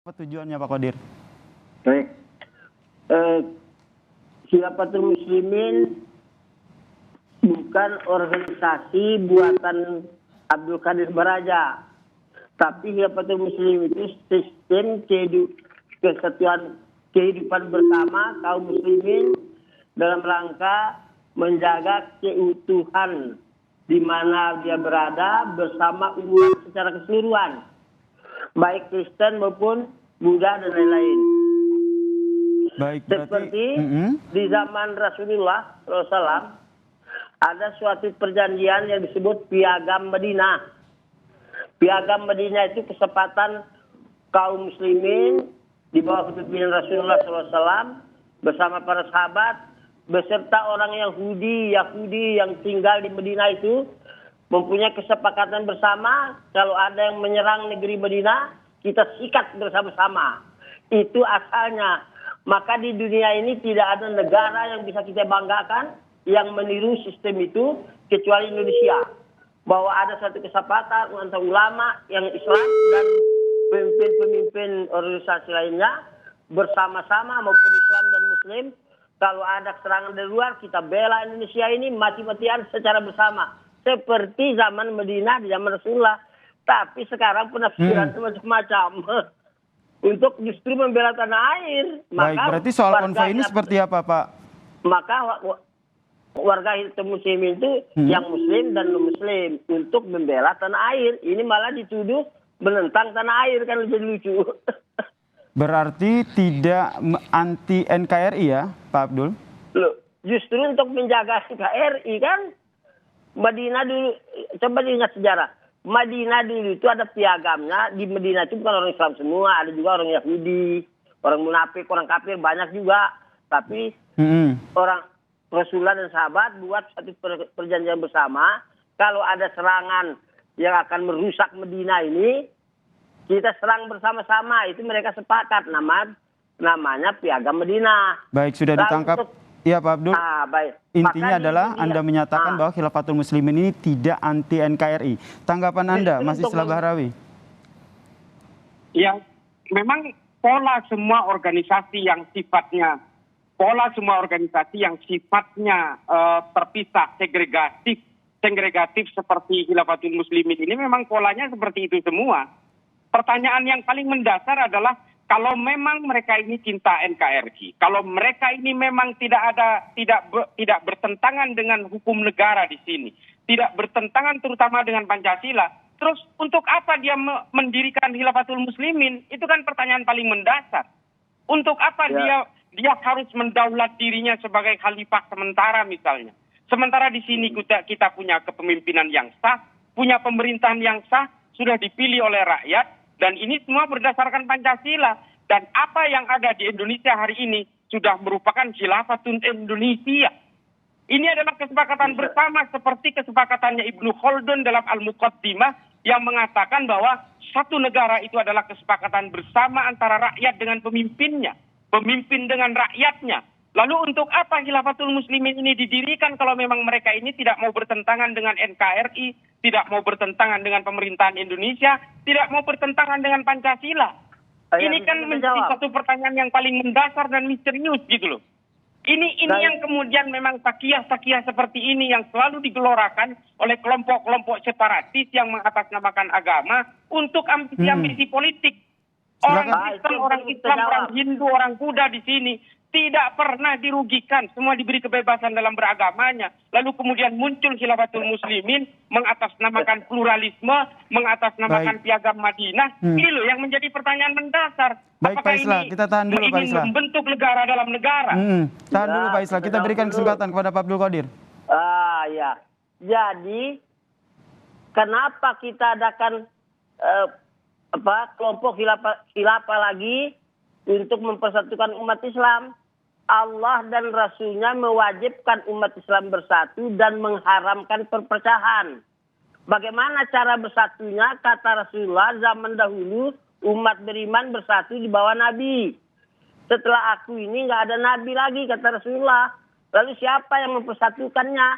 Apa tujuannya Pak Qadir? Baik. Eh, Khilafatul Muslimin bukan organisasi buatan Abdul Qadir Baraja. Tapi Khilafatul Muslimin itu sistem kesatuan kehidupan bersama kaum muslimin dalam rangka menjaga keutuhan di mana dia berada bersama umat secara keseluruhan, baik Kristen maupun Buddha dan lain-lain. Baik, Seperti di zaman Rasulullah SAW ada suatu perjanjian yang disebut Piagam Madinah. Piagam Madinah itu kesepakatan kaum muslimin di bawah kepemimpinan Rasulullah SAW bersama para sahabat beserta orang Yahudi yang tinggal di Madinah itu mempunyai kesepakatan bersama kalau ada yang menyerang negeri Madinah kita sikat bersama-sama. Itu asalnya. Maka di dunia ini tidak ada negara yang bisa kita banggakan yang meniru sistem itu kecuali Indonesia. Bahwa ada satu kesepakatan antara ulama yang Islam dan pemimpin-pemimpin organisasi lainnya bersama-sama maupun Islam dan Muslim. Kalau ada serangan dari luar kita bela Indonesia ini mati-matian secara bersama. Seperti zaman Madinah di zaman Rasulullah. Tapi sekarang penafsiran macam-macam. Untuk justru membela tanah air. Baik, berarti soal konvoy ini seperti apa Pak? Maka warga muslim itu yang muslim dan non-muslim untuk membela tanah air. Ini malah dituduh menentang tanah air, kan lebih lucu. Berarti tidak anti NKRI ya Pak Abdul? Loh, justru untuk menjaga NKRI kan. Madinah dulu, coba diingat sejarah. Madinah dulu itu ada piagamnya. Di Madinah itu bukan orang Islam semua, ada juga orang Yahudi, orang munafik, orang kafir, banyak juga. Tapi orang Rasulullah dan sahabat buat satu perjanjian bersama. Kalau ada serangan yang akan merusak Madinah ini, kita serang bersama-sama. Itu mereka sepakat, namanya Piagam Madinah. Baik, sudah ditangkap. Iya Pak Abdul. Baik. Intinya adalah Anda menyatakan bahwa Khilafatul Muslimin ini tidak anti NKRI. Tanggapan Anda, Mas Islah Bahrawi? Ya, memang pola semua organisasi yang sifatnya terpisah, segregatif seperti Khilafatul Muslimin ini memang polanya seperti itu semua. Pertanyaan yang paling mendasar adalah kalau memang mereka ini cinta NKRI, kalau mereka ini memang tidak bertentangan dengan hukum negara di sini, tidak bertentangan terutama dengan Pancasila, terus untuk apa dia mendirikan Khilafatul Muslimin? Itu kan pertanyaan paling mendasar. Untuk apa dia harus mendaulat dirinya sebagai khalifah sementara misalnya. Sementara di sini kita punya kepemimpinan yang sah, punya pemerintahan yang sah, sudah dipilih oleh rakyat. Dan ini semua berdasarkan Pancasila. Dan apa yang ada di Indonesia hari ini sudah merupakan khilafatun Indonesia. Ini adalah kesepakatan bersama seperti kesepakatannya Ibnu Khaldun dalam Al-Muqaddimah yang mengatakan bahwa satu negara itu adalah kesepakatan bersama antara rakyat dengan pemimpinnya. Pemimpin dengan rakyatnya. Lalu untuk apa Khilafatul Muslimin ini didirikan kalau memang mereka ini tidak mau bertentangan dengan NKRI, tidak mau bertentangan dengan pemerintahan Indonesia, tidak mau bertentangan dengan Pancasila. Ini kan menjadi satu pertanyaan yang paling mendasar dan misterius gitu loh. Ini yang kemudian memang takiyah seperti ini yang selalu digelorakan oleh kelompok-kelompok separatis yang mengatasnamakan agama untuk ambisi politik. Orang Kristen, orang Islam, orang Hindu, orang Buddha di sini tidak pernah dirugikan, semua diberi kebebasan dalam beragamanya. Lalu kemudian muncul Khilafatul Muslimin mengatasnamakan pluralisme, mengatasnamakan Piagam Madinah. Ini loh yang menjadi pertanyaan mendasar. Baik Pak Islah, kita tahan dulu Pak Islah. Membentuk negara dalam negara. Tahan dulu Pak Islah, kita berikan kesempatan kepada Pak Abdul Qadir. Ya. Jadi kenapa kita adakan kelompok khilafah lagi untuk mempersatukan umat Islam? Allah dan Rasulnya mewajibkan umat Islam bersatu dan mengharamkan perpecahan. Bagaimana cara bersatunya? Kata Rasulullah, zaman dahulu umat beriman bersatu di bawah Nabi. Setelah aku ini nggak ada Nabi lagi, kata Rasulullah. Lalu siapa yang mempersatukannya?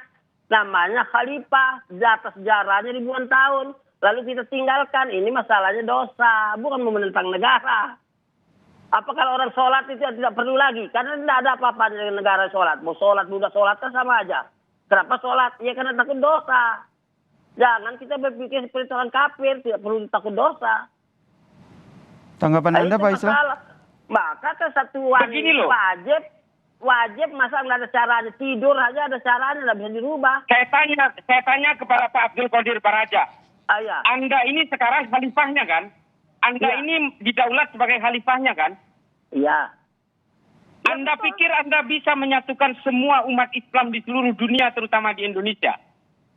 Namanya khalifah, di atas sejarahnya ribuan tahun. Lalu kita tinggalkan, ini masalahnya dosa, bukan menentang negara. Apa kalau orang sholat itu tidak perlu lagi? Karena tidak ada apa-apa dengan negara sholat. Mau sholat, budak sholat kan sama aja. Kenapa sholat? Ya karena takut dosa. Jangan kita berpikir seperti orang kafir, tidak perlu takut dosa. Tanggapan Anda, Itu Pak Islah? masalah. Maka kesatuan Begini loh. wajib masa nggak ada caranya, tidur aja ada caranya, nggak bisa dirubah. Saya tanya kepada Pak Abdul Qadir Baraja. Ya. Anda ini sekarang khalifahnya kan? Anda Ya. ini didaulat sebagai khalifahnya kan? Iya. Anda pikir Anda bisa menyatukan semua umat Islam di seluruh dunia, terutama di Indonesia?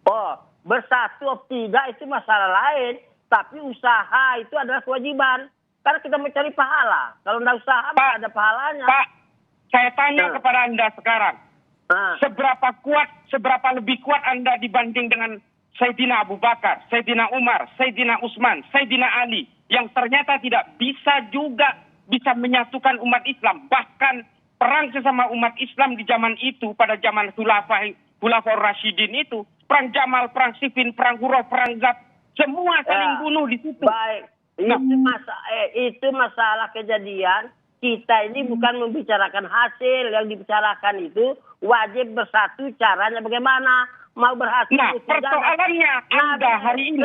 Oh, bersatu atau tidak itu masalah lain. Tapi usaha itu adalah kewajiban. Karena kita mencari pahala. Kalau nggak usaha, nggak ada pahalanya. Pak, saya tanya kepada Anda sekarang. Nah, Seberapa lebih kuat Anda dibanding dengan Sayyidina Abu Bakar, Sayyidina Umar, Sayyidina Utsman, Sayyidina Ali, yang ternyata tidak bisa menyatukan umat Islam. Bahkan perang sesama umat Islam di zaman itu, pada zaman Khulafaur Rasyidin itu, perang Jamal, perang Siffin, perang Huruf, perang Zat, semua saling bunuh di situ. baik. Itu masalah kejadian. Kita ini bukan membicarakan hasil. Yang dibicarakan itu wajib bersatu, caranya bagaimana. Mau berhasil. Nah, persoalannya Anda hari ini.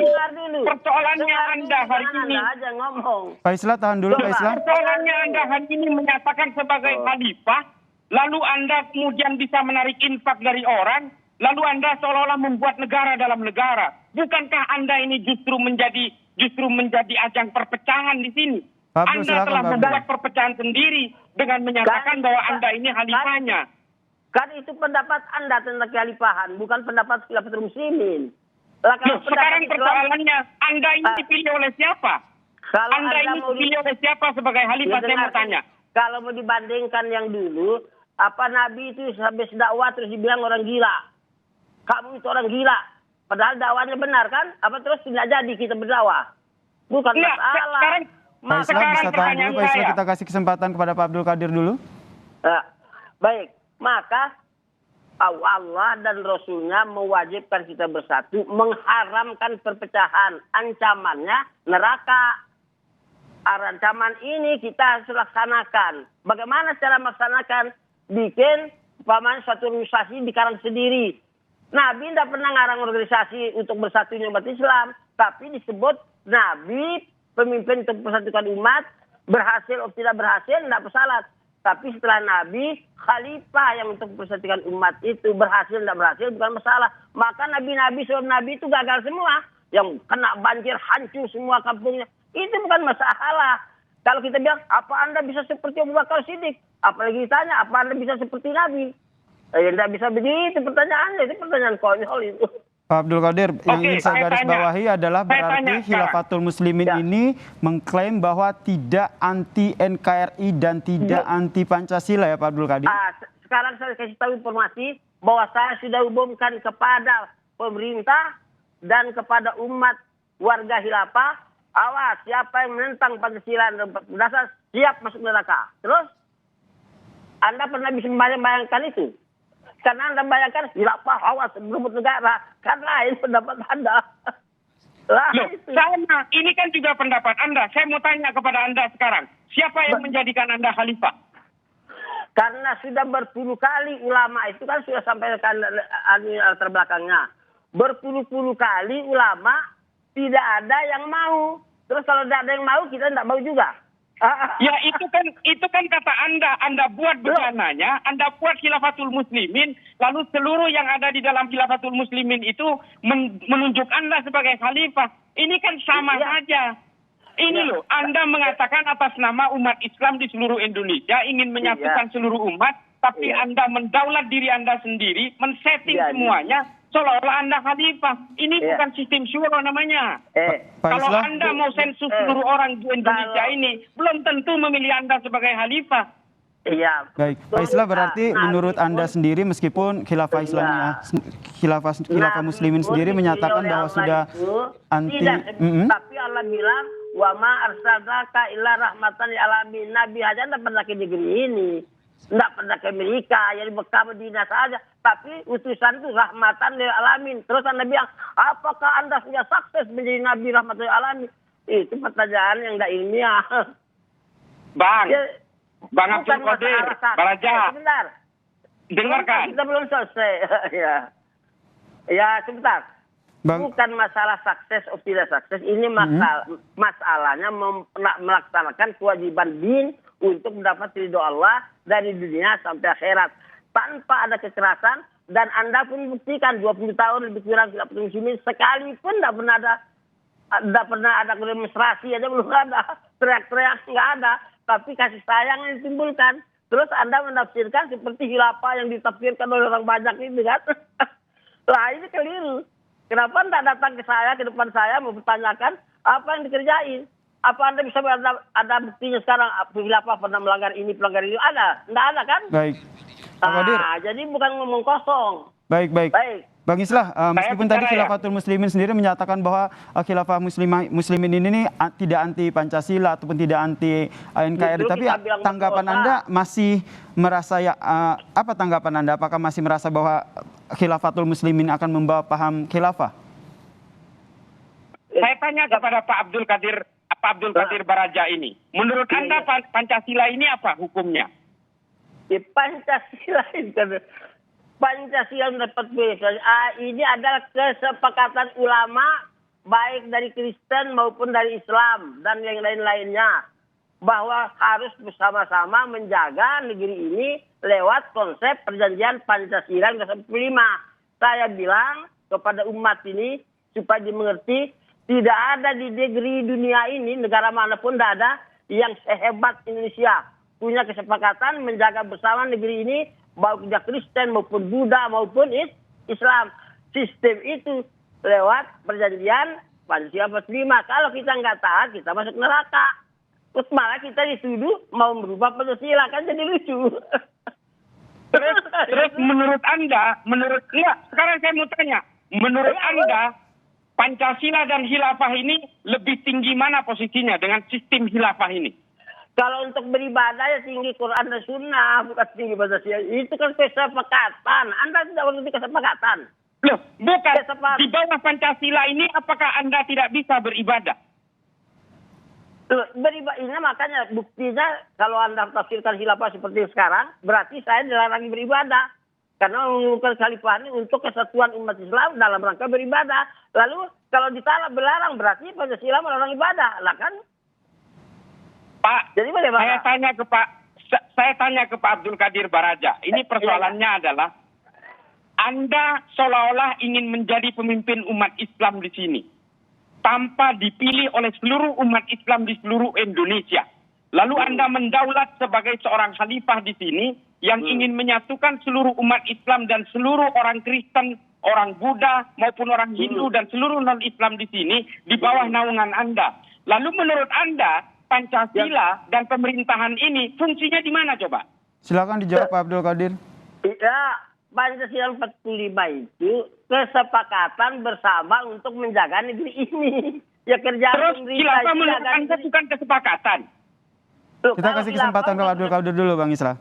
Persoalannya Anda hari ini. Anda aja ngomong. Pak Islah, tahan dulu, Pak Islah. Persoalannya Anda hari ini menyatakan sebagai khalifah, lalu Anda kemudian bisa menarik infak dari orang, lalu Anda seolah-olah membuat negara dalam negara. Bukankah Anda ini justru menjadi ajang perpecahan di sini? Pak Abdul, Anda silakan, telah Pak Abdul. membuat perpecahan sendiri dengan menyatakan bahwa Anda ini khalifahnya. Kan itu pendapat Anda tentang kekhalifahan, bukan pendapat Khilafatul Muslimin. Sekarang persoalannya, Anda ini dipilih oleh siapa? Kalau Anda ini mau dipilih oleh siapa sebagai khalifah? Saya mau tanya. Kalau mau dibandingkan yang dulu, apa Nabi itu habis dakwah terus dibilang orang gila. Kamu itu orang gila. Padahal dakwanya benar kan? Apa terus tidak jadi kita berdakwah? Bukan Enggak, masalah. Pak Islah bisa tahan dulu, Pak Islah, kita kasih kesempatan kepada Pak Abdul Qadir dulu. Nah, baik, maka Allah dan Rasulnya mewajibkan kita bersatu, mengharamkan perpecahan, ancamannya neraka. Ancaman ini kita harus laksanakan. Bagaimana cara melaksanakan? Bikin umpamanya suatu organisasi dikarang sendiri. Nabi tidak pernah ngarang organisasi untuk bersatunya umat Islam, tapi disebut Nabi pemimpin untuk persatukan umat, berhasil atau tidak berhasil tidak masalah. Tapi setelah Nabi, khalifah yang untuk persatukan umat itu berhasil tidak berhasil bukan masalah. Maka nabi-nabi sebelum Nabi itu gagal semua, yang kena banjir hancur semua kampungnya. Itu bukan masalah. Kalau kita bilang, apa Anda bisa seperti Abu Bakar Siddiq? Apalagi ditanya, apa Anda bisa seperti Nabi? Tidak bisa begitu pertanyaannya, itu pertanyaan konyol itu. Pak Abdul Qadir, yang ingin saya garis tanya. bawahi adalah Saya berarti tanya Khilafatul Muslimin Ya. ini mengklaim bahwa tidak anti NKRI dan tidak anti Pancasila ya Pak Abdul Qadir? Sekarang saya kasih tahu informasi bahwa saya sudah umumkan kepada pemerintah dan kepada umat warga khilafah, awas siapa yang menentang Pancasila dan dasar siap masuk neraka. Terus, Anda pernah bisa membayangkan itu? Karena Anda bayangkan khilafah awas berebut negara, kan lain pendapat Anda. Lah, Loh, itu. sama. Ini kan juga pendapat Anda. Saya mau tanya kepada Anda sekarang. Siapa yang menjadikan Anda khalifah? Karena sudah berpuluh kali ulama itu kan sudah sampaikan latar belakangnya. Berpuluh-puluh kali ulama tidak ada yang mau. Terus kalau tidak ada yang mau, kita tidak mau juga. Ya itu kan kata Anda buat becananya, Anda buat Khilafatul Muslimin, lalu seluruh yang ada di dalam Khilafatul Muslimin itu menunjuk Anda sebagai khalifah. Ini kan sama saja. Ini loh, Anda mengatakan atas nama umat Islam di seluruh Indonesia ingin menyatukan seluruh umat, tapi Anda mendaulat diri Anda sendiri, men-setting semuanya, seolah-olah Anda khalifah. Ini bukan sistem syuro namanya. Pak Kalau Islah? Anda mau sensus seluruh orang di Indonesia ini, belum tentu memilih Anda sebagai khalifah. Iya. Baik, Pak Islah, berarti menurut Anda sendiri meskipun khilafah Islamiyah, khilafah Muslimin sendiri menyatakan bahwa sudah anti, tapi Allah bilang wa ma arsalnaka illa rahmatan lil alamin. Nabi aja tidak pernah ke negeri ini, tidak pernah ke Amerika, jadi Mekah Madinah saja. Tapi utusan itu rahmatan lil alamin. Terus Anda bilang, apakah Anda sudah sukses menjadi Nabi rahmatan lil alamin? Itu pertanyaan yang tidak ilmiah. Bang, Ya, Bang Abdul Bukan Qadir, masalah sukses. Baraja, Sebentar. dengarkan. Kita belum selesai. Ya. Ya, sebentar. Bang, Bukan masalah sukses atau tidak sukses. Ini masalahnya melaksanakan kewajiban din untuk mendapat ridho Allah dari dunia sampai akhirat. Tanpa ada kekerasan. Dan Anda pun buktikan 20 tahun lebih kurang Khilafatul Muslimin. Sekalipun tidak pernah ada demonstrasi aja belum ada. Teriak-teriak nggak ada. Tapi kasih sayang yang ditimbulkan. Terus Anda menafsirkan seperti khilafah yang ditafsirkan oleh orang banyak itu kan. Lah ini keliru. Kenapa Anda datang ke saya, ke depan saya, mau bertanyakan apa yang dikerjain? Apa Anda bisa ada buktinya sekarang khilafah pernah melanggar ini, pelanggar itu? Ada? Tidak ada kan? baik. Pak Qadir. Jadi bukan ngomong kosong. Baik. Baik. Bang Islah, meskipun tadi bicara ya. Khilafatul Muslimin sendiri menyatakan bahwa khilafah muslimin ini tidak anti Pancasila ataupun tidak anti NKRI, Justru tapi kita bilang tanggapan berdosa. Anda masih merasa apa tanggapan Anda? Apakah masih merasa bahwa Khilafatul Muslimin akan membawa paham khilafah? Saya tanya kepada Pak Abdul Qadir Baraja ini. Menurut Anda Pancasila ini apa hukumnya? Pancasila itu Pancasila mendapat ini adalah kesepakatan ulama baik dari Kristen maupun dari Islam dan yang lain-lainnya bahwa harus bersama-sama menjaga negeri ini lewat konsep perjanjian Pancasila yang ke-45. Saya bilang kepada umat ini supaya dimengerti, tidak ada di negeri dunia ini negara manapun tidak ada yang sehebat Indonesia. Punya kesepakatan menjaga bersama negeri ini, baik Kristen maupun Buddha maupun Islam. Sistem itu lewat perjanjian Pancasila 45. Kalau kita nggak taat, kita masuk neraka. Terus malah kita dituduh mau merubah Pancasila, kan jadi lucu. Terus menurut Anda, sekarang saya mau tanya, menurut Anda Pancasila dan khilafah ini lebih tinggi mana posisinya dengan sistem khilafah ini? Kalau untuk beribadah ya tinggi Quran dan Sunnah, bukan tinggi Pancasila. Itu kan kesepakatan. Anda tidak mengerti kesepakatan. Loh, bukan. Di bawah Pancasila ini apakah Anda tidak bisa beribadah? Ini makanya buktinya kalau Anda tafsirkan khilafah seperti sekarang, berarti saya dilarang beribadah. Karena mengumumkan khalifah ini untuk kesatuan umat Islam dalam rangka beribadah. Lalu kalau dilarang berarti Pancasila melarang ibadah. Lah kan? Pak, jadi saya tanya ke Pak Abdul Qadir Baraja. Ini persoalannya adalah Anda seolah-olah ingin menjadi pemimpin umat Islam di sini tanpa dipilih oleh seluruh umat Islam di seluruh Indonesia. Lalu Anda mendaulat sebagai seorang khalifah di sini yang ingin menyatukan seluruh umat Islam dan seluruh orang Kristen, orang Buddha maupun orang Hindu dan seluruh non-Islam di sini di bawah naungan Anda. Lalu menurut Anda Pancasila dan pemerintahan ini fungsinya di mana coba? Silakan dijawab Pak Abdul Qadir. Ya, Pancasila 45 itu kesepakatan bersama untuk menjaga negeri ini. Ya kerja terus khilafah menurut Anda bukan kesepakatan? Kita kasih kesempatan Pak Abdul Qadir dulu Bang Islah.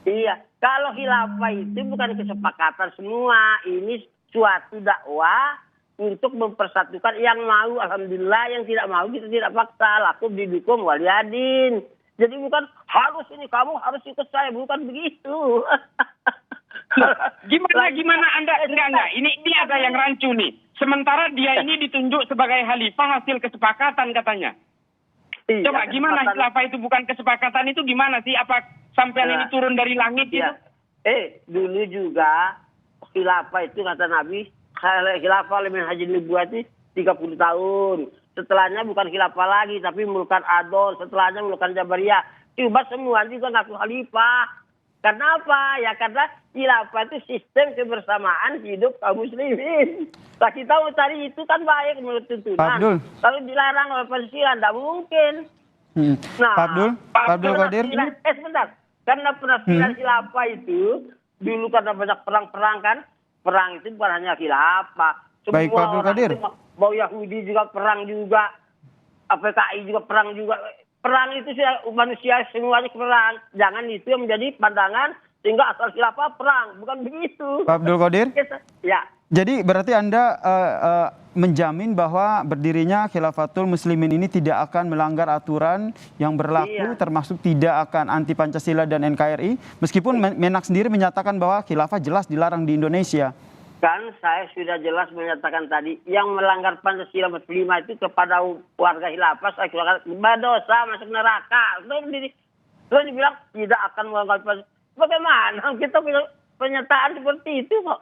Iya, kalau khilafah itu bukan kesepakatan semua. Ini suatu dakwah untuk mempersatukan yang mau, alhamdulillah, yang tidak mau kita tidak paksa, lakum didukung waliyadin. Jadi bukan harus ini kamu harus ikut saya, bukan begitu. Gimana Anda enggak ini ada yang rancu nih. Sementara dia ini ditunjuk sebagai khalifah hasil kesepakatan katanya. Iya, coba gimana khilafah itu bukan kesepakatan itu gimana sih? Apa sampean ini turun dari langit gitu? Dulu juga khilafah itu kata Nabi, khilafah min haji nubuwati 30 tahun. Setelahnya bukan khilafah lagi, tapi mulkan adon. Setelahnya mulkan jabariyah. Coba semua juga ngaku khalifah. Karena apa? Ya karena khilafah itu sistem kebersamaan hidup kaum muslimin. Lah kita mau cari itu kan baik menurut tuntunan. Kalau dilarang oleh Pancasila tidak mungkin. Nah, Pak Abdul Qadir. Sebentar. Karena penafsiran khilafah itu dulu karena banyak perang-perang kan. Perang itu bukan hanya khilafah. Baik, Pak Abdul Qadir. Mau Yahudi juga perang juga. PKI juga perang juga. Perang itu manusia semuanya perang. Jangan itu yang menjadi pandangan sehingga asal khilafah perang. Bukan begitu. Pak Abdul Qadir. Ya. Jadi berarti Anda menjamin bahwa berdirinya Khilafatul Muslimin ini tidak akan melanggar aturan yang berlaku, termasuk tidak akan anti Pancasila dan NKRI, meskipun Menak sendiri menyatakan bahwa khilafah jelas dilarang di Indonesia. Kan saya sudah jelas menyatakan tadi, yang melanggar Pancasila 45 itu kepada warga khilafah, saya kira berdosa, masuk neraka. Terus dibilang tidak akan melanggar Pancasila. Bagaimana kita punya pernyataan seperti itu kok?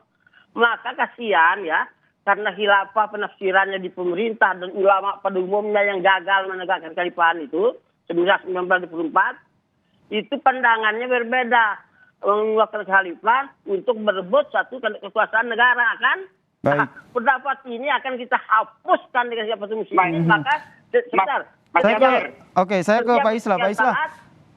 Maka kasihan ya, karena khilafah penafsirannya di pemerintah dan ulama pada umumnya yang gagal menegakkan kekhalifahan itu 1924, itu pandangannya berbeda. Mengeluarkan kekhalifahan untuk berebut satu kekuasaan negara kan. Baik. Nah, pendapat ini akan kita hapuskan dengan siapa muslimin. Maka sebentar. Saya ke Pak Islah. Pak Islah.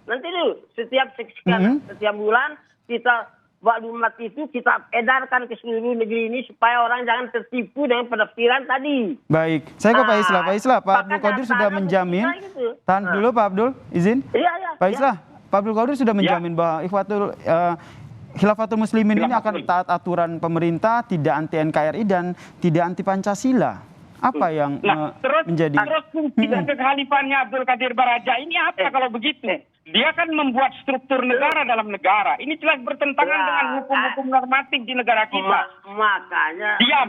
Nanti dulu, setiap bulan kita maklumat itu kita edarkan ke seluruh negeri ini supaya orang jangan tertipu dengan penafsiran tadi. Baik, saya ke Pak Islah. Pak Islah, Pak Abdul Qadir sudah menjamin. Tahan dulu Pak Abdul, izin. Iya. Pak Islah, Pak Abdul Qadir sudah menjamin bahwa Khilafatul Muslimin ini akan taat aturan pemerintah, tidak anti NKRI dan tidak anti Pancasila. Apa yang menjadi fungsi dan kekhalifahannya Abdul Qadir Baraja ini apa kalau begitu? Dia kan membuat struktur negara dalam negara. Ini jelas bertentangan dengan hukum-hukum normatif di negara kita. Makanya diam.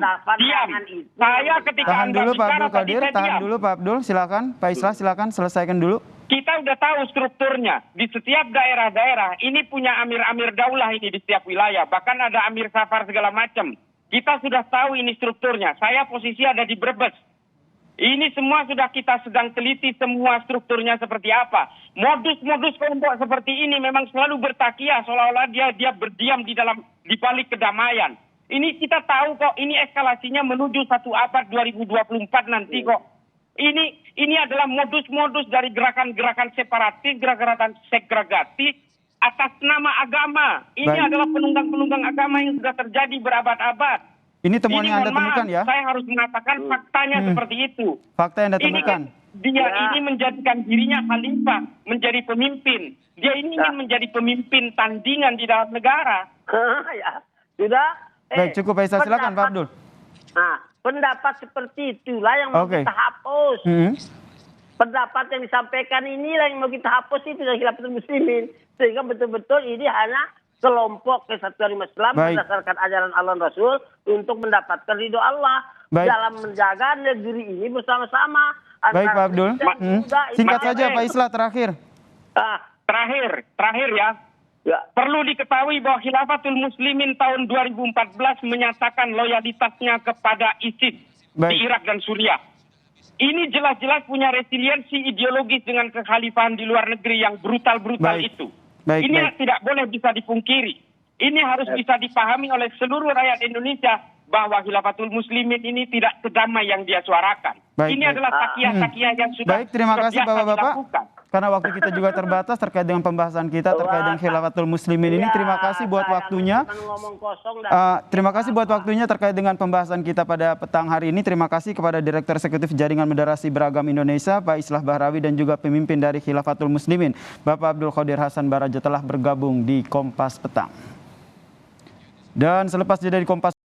Saya ketika tahan Anda dulu Pak bicara Abdul Qadir, tadi, tahan dulu Pak Abdul, silakan. Pak Islah silakan selesaikan dulu. Kita udah tahu strukturnya. Di setiap daerah-daerah ini punya amir-amir daulah ini di setiap wilayah. Bahkan ada amir safar segala macam. Kita sudah tahu ini strukturnya. Saya posisi ada di Brebes. Ini semua sudah kita sedang teliti semua strukturnya seperti apa. Modus-modus kelompok seperti ini memang selalu bertakiah seolah-olah dia berdiam di balik kedamaian. Ini kita tahu kok ini eskalasinya menuju satu abad 2024 nanti kok. Ini adalah modus-modus dari gerakan-gerakan separatis, gerakan segregatif atas nama agama. Ini adalah penunggang-penunggang agama yang sudah terjadi berabad-abad. Ini temuan yang Anda temukan ya? Saya harus mengatakan faktanya seperti itu. Fakta yang Anda temukan. Ini menjadikan dirinya khalifah, menjadi pemimpin. Dia ini ingin menjadi pemimpin tandingan di dalam negara. Ya, sudah. Baik, cukup Pak Islah, silakan Pak Abdul. Nah, pendapat seperti itulah yang mau kita hapus. Pendapat yang disampaikan inilah yang mau kita hapus itu dari Khilafatul Muslimin. Sehingga betul-betul ini hanya kelompok Kesatuan Umat Islam berdasarkan ajaran Allah dan Rasul untuk mendapatkan ridho Allah dalam menjaga negeri ini bersama-sama. Baik Pak Abdul, singkat saja Pak Islah terakhir. Terakhir ya. Perlu diketahui bahwa Khilafatul Muslimin tahun 2014 menyatakan loyalitasnya kepada ISIS di Irak dan Suriah. Ini jelas-jelas punya resiliensi ideologis dengan kekhalifahan di luar negeri yang brutal-brutal itu. Ini tidak boleh bisa dipungkiri. Ini harus bisa dipahami oleh seluruh rakyat Indonesia bahwa Khilafatul Muslimin ini tidak sedamai yang dia suarakan. Ini adalah takiah-takiah yang sudah terima kasih Bapak-Bapak. dilakukan. Karena waktu kita juga terbatas terkait dengan pembahasan kita terkait dengan Khilafatul Muslimin ini. Terima kasih buat waktunya. Terima kasih buat waktunya terkait dengan pembahasan kita pada petang hari ini. Terima kasih kepada Direktur Eksekutif Jaringan Moderasi Beragam Indonesia, Pak Islah Bahrawi, dan juga pemimpin dari Khilafatul Muslimin, Bapak Abdul Qadir Hasan Baraja telah bergabung di Kompas Petang. Dan selepas jeda di Kompas